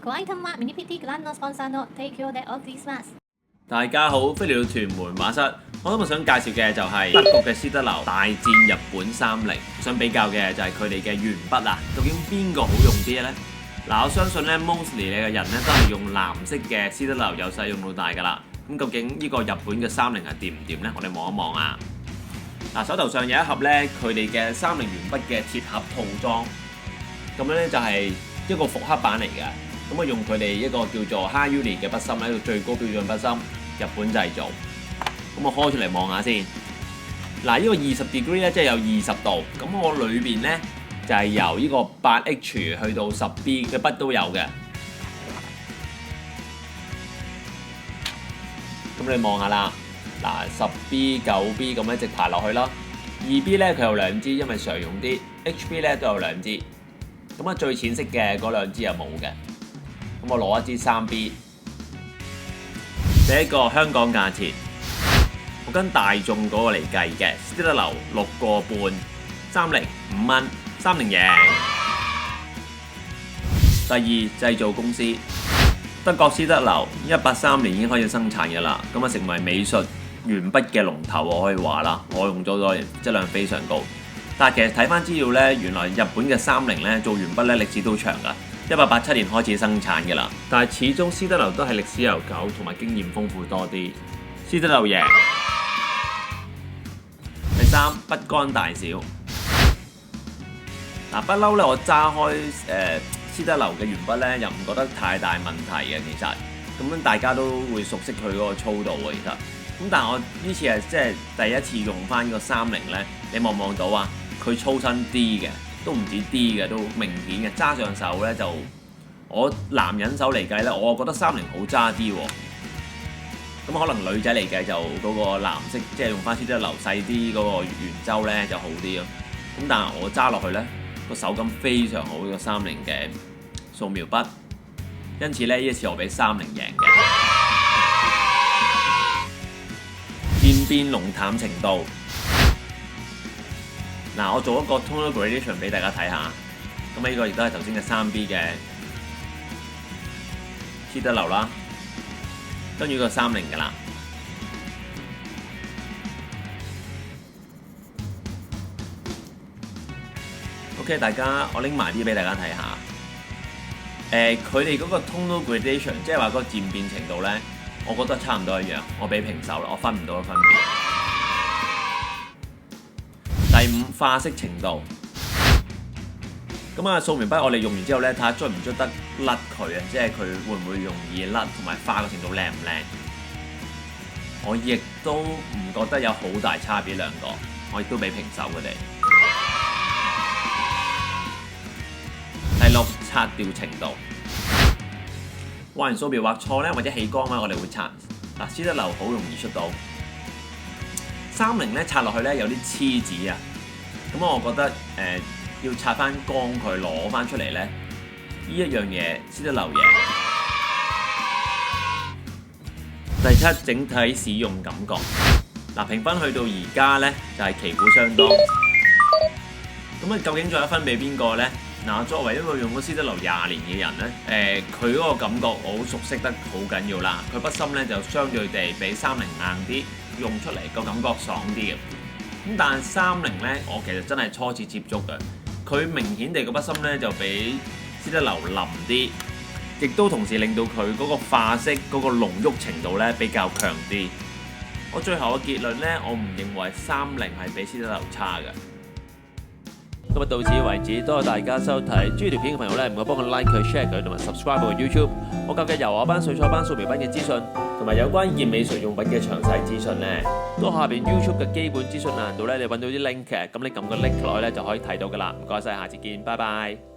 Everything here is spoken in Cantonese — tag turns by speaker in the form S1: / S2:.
S1: Kuwaitama minipiti grano sponsano take your day of this mass。
S2: 大家好，飛嚟到屯門畫室，我今日想介紹嘅就係德國嘅施德樓大戰日本30，想比較嘅就係佢哋嘅鉛筆啊，究竟邊個好用啲呢？嗱，我相信咧 mostly 你嘅人咧都係用藍色嘅施德樓由細用到大噶啦。咁究竟呢個日本嘅30係掂唔掂呢？我哋望一望啊！嗱，手頭上有一盒咧佢哋嘅30鉛筆嘅鐵盒套裝，咁樣咧就係一個復刻版嚟嘅。咁啊用佢哋一個叫做 High Uni 嘅筆芯咧，一個最高標準筆芯，日本製造。咁我開出嚟望下先。嗱，呢個20 degree 咧，即係有20度。咁我裏邊咧就係由呢個8H 去到10B 嘅筆都有嘅。咁你望下啦。嗱，10B、9B 咁一直排落去啦。2B 咧佢有2支，因為常用啲。HB 咧都有2支。咁啊最淺色嘅嗰2支又冇嘅。咁我攞一支3B， 第一個香港價錢，我跟大眾嗰個嚟計嘅，施德樓6個半，30 5蚊，30贏。第二製造公司，德國施德樓183年已經開始生產嘅啦，咁啊成為美術鉛筆嘅龍頭，我可以話啦，我用咗多年，質量非常高。但係其實睇翻資料咧，原來日本嘅30咧做鉛筆咧歷史都長㗎。1887年開始生產嘅啦，但係始終施德樓都係歷史悠久同埋經驗豐富多啲。施德樓贏。第三，筆桿大小。嗱，不嬲咧，我揸開施德樓嘅鉛筆咧，又唔覺得太大問題嘅其實。咁樣大家都會熟悉佢嗰個粗度嘅其實。咁但係我呢次係即係第一次用翻個30咧，你望唔望到啊？佢粗身啲嘅。都唔止 D 嘅，都明顯嘅。揸上手咧就，我男人手嚟計咧，我覺得30好揸啲喎。咁可能女仔嚟計就嗰個藍色，即係用翻施德樓細啲嗰個圓周咧就好啲咯。咁但係我揸落去咧，個手感非常好，個30嘅素描筆。因此咧呢一次我俾30贏嘅。漸變濃淡程度。嗱，我做一個 tonal gradation 俾大家睇下，咁呢個亦都係頭先嘅3B 嘅施德樓啦，跟住個30嘅啦。OK， 大家我拎埋啲俾大家睇下。佢哋嗰個 tonal gradation， 即係話嗰個漸變程度咧，我覺得差唔多一樣，我俾平手啦，我分唔到個分別。第五，化色程度。咁啊，素描筆我哋用完之後咧，睇下捽唔捽得甩佢啊，即係佢會唔會容易甩，同埋化嘅程度靚唔靚。我亦都唔覺得有好大差別兩個，我亦都俾平手佢哋。第六，擦掉程度。畫完素描畫錯咧，或者起光咧，我哋會擦。嗱，施德樓好容易出到。30咧擦落去咧有啲黐紙啊，咁我覺得要擦翻光佢攞翻出嚟咧，呢一樣嘢施德樓贏。第七，整體使用感覺。嗱，評分去到而家咧就係旗鼓相當。咁啊，究竟仲有分俾邊個咧？嗱，作為一個用咗施德樓20年嘅人咧，佢嗰個感覺我好熟悉得好緊要啦。佢筆芯咧就相對地比30硬啲。用出嚟個感覺爽啲嘅，咁但係30咧，我其實真係初次接觸嘅，佢明顯地個筆芯咧就比施德樓腍啲，亦都同時令到佢嗰個化色嗰個濃郁程度咧比較強啲。我最後嘅結論咧，我唔認為30係比施德樓差嘅。今日到此為止，多謝大家收睇。中意條片嘅朋友咧，唔該幫我 like 佢、share 佢，同埋 subscribe 我嘅 YouTube。我教嘅油畫班、水彩班、素描班嘅資訊，同埋有關健美術用品嘅詳細資訊咧，都下邊 YouTube 嘅基本資訊欄度咧，你揾到啲 link 嘅，咁你撳個 link 落去咧就可以睇到噶啦。唔該晒，下次見，拜拜。